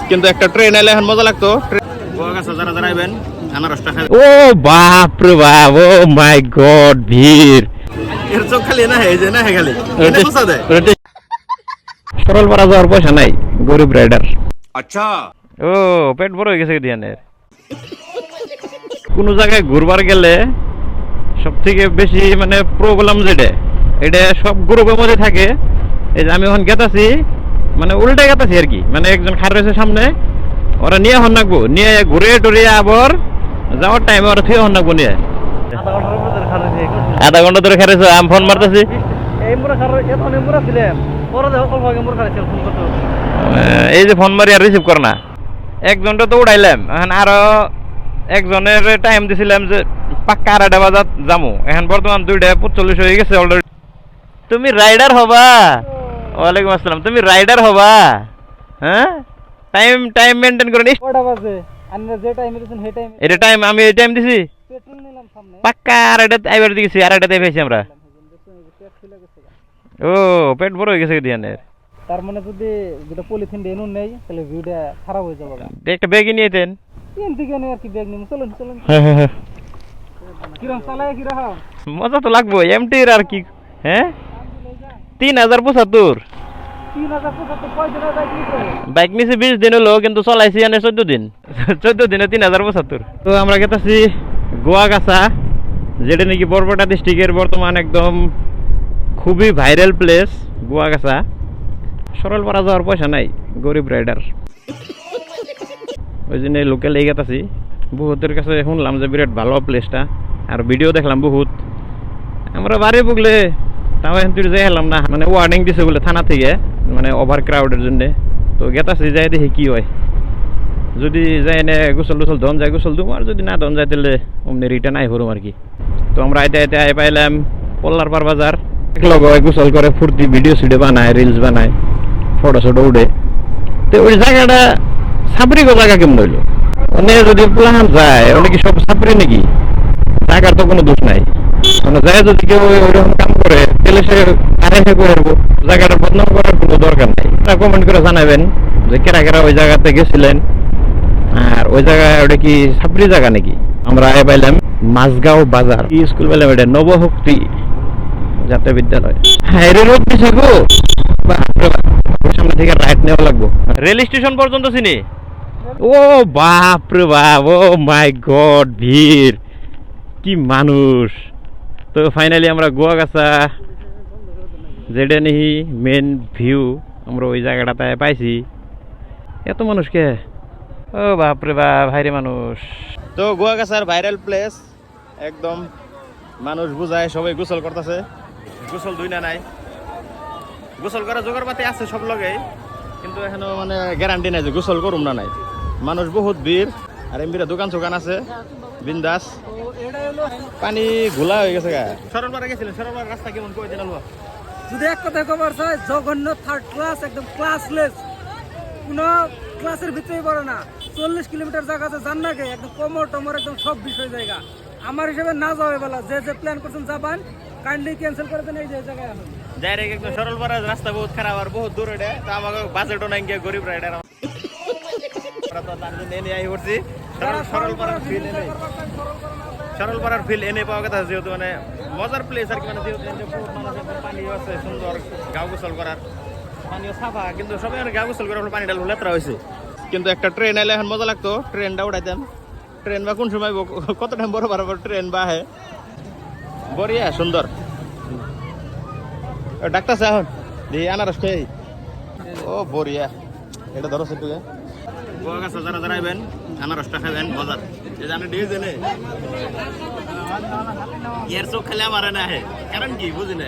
কিন্তু একটা ট্রেন এলে এখন মজা লাগতো। গোয়াগাছা যারা যারা আইবেন আনারসটা খাবেন। ও বাপ রে বাপ, ও মাই গড, ভিড়। এর চোখ খালি না এই যে না খালি এটা পোষা দেয়। সরলপাড়া যাওয়ার পয়সা নাই, গরিব রাইডার। আচ্ছা, ও পেট বড় হয়ে গেছে ধ্যানের। কোন জায়গায় ঘুরবার গেলে সব থেকে বেশি মানে প্রবলেম যেটা, এটা সব গ্রুপের মধ্যে থাকে। এই যে আমি এখন গেতাছি, মানে উল্টে গেতাছি আর কি, মানে একজন খার রয়েছে সামনে, ওরা নিয়ে হন নাকবো, নিয়ে ঘুরে টুরিয়ে আবার যাওয়ার টাইমে ওরা থুয়ে হন নাকবো নিয়ে। আধা ঘন্টা ধরে খারেছো, আমি ফোন মারতেছি। এই যে ফোন মারি আর রিসিভ কর না। একজনটা তো উড়াইলাম, এখন আরো একজনের টাইম দিছিলাম যে পাক্কা 2:30 বাজাত যামু, এখন বর্তমান 2:45 হয়ে গেছে অলরেডি। তুমি রাইডার হবা? ওয়ালাইকুম আসসালাম। তুমি রাইডার হবা? হ্যাঁ, টাইম টাইম মেইনটেইন করে নিস। কয়টা বাজে? আমরা যে টাইমে দিছেন সেই টাইমে এটা টাইম, আমি এই টাইম দিছি পেট্রোল নিলাম সামনে। পাক্কা 2:30 আইবার দিছি, 2:30 পেয়েছি আমরা। পেট ফুলে গেছে। ও পেট বড় হয়ে গেছে ধ্যানের। তার মানে যদি যেটা পলিথিন দিয়ে নুন নেই তাহলে ভিউটা খারাপ হয়ে যাবে। একটা ব্যাগই নিয়ে যেতেন। তিন থেকে নিয়ে আর কি ব্যাগ নিম, চলুন চলুন। কিরম চালায় কিরকম? মজা তো লাগবো, এমটির আর কি। হ্যাঁ, 3075। 3075 কয়দিনের বাইক নিছে? বাইক নিছি 20 দিন হলো, কিন্তু চলাইছি এনে 14 দিন। 14 দিনে 3075। তো আমরা গেতাছি গোয়াগাছা, যেটা নাকি বরপেটা ডিস্ট্রিক্টের বর্তমান একদম খুবই ভাইরাল প্লেস গোয়াগাছা। সরলপাড়া যাওয়ার পয়সা নাই, গরিব রাইডার, ওই জন্য লোকাল এই গেতাছি। বহুতের কাছে শুনলাম যে বিরাট ভালো প্লেসটা, আর ভিডিও দেখলাম বহুত। আমরা বাড়ি বুগলে তাও এখন তুই যাই হেলাম না, মানে ওয়ার্নিং দিছে বলে থানা থেকে, মানে ওভার ক্রাউডের জন্য। তো গেতাছি, যাই দেখি কি হয়। যদি যাই এনে গোসল টোসল ধন যায় গোসল দিম, আর যদি না ধন যায় তাহলে অমনি রিটার্ন আই হরুম আর কি। তো আমরা আইতে আইতে আই পাইলাম পল্লার পার বাজার। এক লগ গোসল করে ফুর্তি ভিডিও সিডিও বানায়, রিলস বানায়, ফটো শটো উঠে। তো ওই জায়গাটা সাবরি গো জায়গা কেমন হইলো? মানে যদি প্লান যায় ওটা কি সব সাবরি নাকি? জায়গার তো কোনো দোষ নাই। মানে যায় যদি কেউ ওইরকম কাম করে তাহলে সে আরেকটা করে আসবো, জায়গাটা বদনাম করার কোনো দরকার নাই। কমেন্ট করে জানাবেন যে কেরা কেরা ওই জায়গাতে গেছিলেন, আর ওই জায়গায় ওটা কি সাবরি জায়গা নাকি। আমরা আয় পাইলাম মাঝগাঁও বাজার। কি স্কুল পেলাম এটা? নবশক্তি জাতীয় বিদ্যালয়। হ্যাঁ, রোড দিছে গো, সামনে থেকে রাইট নেওয়া লাগবো। রেল স্টেশন পর্যন্ত চিনি। ও বাপ রে বাপ, ও মাই গড, ভিড়, কি মানুষ। তো ফাইনালি আমরা গোয়াগাছা যেটা নিহি মেন ভিউ, আমরা ওই জায়গাটাতে পাইছি। এত মানুষকে, ও বাপ রে বাপ, ভাইরে মানুষ। তো গোয়াগাছার ভাইরাল প্লেস একদম, মানুষ বুঝায়, সবাই গোসল করতেছে। গোসল দুই না নাই, গোসল করা জোগাড় পাতি আছে সব লগেই, কিন্তু এখনো মানে গ্যারান্টি নাই যে গোসল করুম না নাই। মানুষ বহুত ভিড়, আর এমবিরা দোকান সোকান আছে বিন্দাস। পানি ঘোলা হয়ে গেছে গা। সরলপাড়া গেছিলেন, সরলপাড়ার রাস্তা কেমন কই দিন? যদি এক কথায় খবর চাই, জঘন্য, থার্ড ক্লাস, একদম ক্লাসলেস, কোনো ক্লাসের ভিতরেই পড়ে না। 40 কিলোমিটার জায়গা আছে জান্নাকে, একদম কোমর টমর একদম সব বিষয় জায়গা। আমার হিসেবে না যাওয়া বেলা, যে যে প্ল্যান করছেন যাবান, কাইন্ডলি ক্যান্সেল করে দেন এই যে জায়গায় এখন। ডাইরেক্ট একদম সরলপাড়ার রাস্তা বহুত খারাপ আর বহুত দূর এটা। তো আমাকে বাজেটও নাই গিয়ে, গরিব রাইডার সরলপাড়ার ফিল এনে পাওয়া কথা, যেহেতু মানে মজার প্লেস আর কি, মানে যেহেতু পানিও আছে সুন্দর, গাও গোসল করার পানিও সাফা, কিন্তু সবাই গাও গোসল করার পানি ডাল লেত্রা হয়েছে। কিন্তু একটা ট্রেন এলে এখন মজা লাগতো, ট্রেনটা উঠাইতাম। ট্রেন বা কোন সময় কত টাইম বড় বরাবর ট্রেন বা আহে, বড়িয়া সুন্দর। ডাক্তার এখন দেখি আনারস খেয়ে, ও বড়িয়া। এটা ধরো সেটুকে গোয়াগাছা যারা যারা আইবেন আনারসটা খাবেন মজার। যে জানে ডিজ এনে এর চোখ খালি আমার না হে, কারণ কি বুঝি না,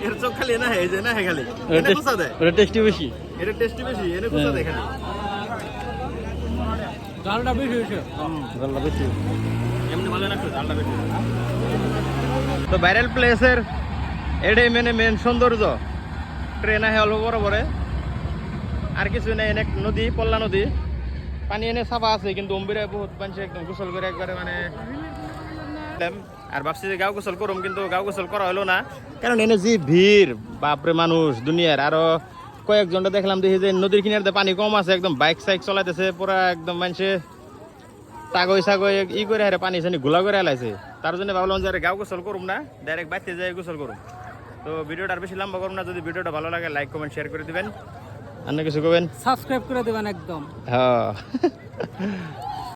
এর চোখ খালি না হে, যে না হে খালি এটা কোসা দেয়। এটা টেস্টি বেশি, এটা টেস্টি বেশি, এনে কোসা দেয় খালি জালটা বেশি হয়েছে। জালটা বেশি, এমনি ভালো লাগছে জালটা বেশি। তো ভাইরাল প্লেসের এটাই মানে মেন সৌন্দর্য। ট্রেন আহে অল্প বড় বড়, আর কিছু নেই। এনে নদী, পল্লা নদী, পানি এনে সাফা আছে, কিন্তু অম্বিরায় বহুত পানি একদম গোসল করে একবারে মানে। আর ভাবছি যে গাও গোসল করুম, কিন্তু গাও গোসল করা হলো না, কারণ এনে যে ভিড়, বাপরে মানুষ দুনিয়ার। আরো কয়েকজনটা দেখলাম দেখি যে নদীর কিনারে পানি কম আছে, একদম বাইক সাইক চলাইতেছে পুরা একদম মানুষে তাগই সাগই ই করে হারে পানি সানি গুলা করে এলাইছে। তার জন্য ভাবলাম যে গাও গোসল করুম না, ডাইরেক্ট বাইতে যাই গোসল করুম। তো ভিডিওটা আর বেশি লম্বা করুম না, যদি ভিডিওটা ভালো লাগে লাইক কমেন্ট শেয়ার করে দিবেন, অন্য কিছু করবেন, সাবস্ক্রাইব করে দেবেন একদম। হ্যাঁ।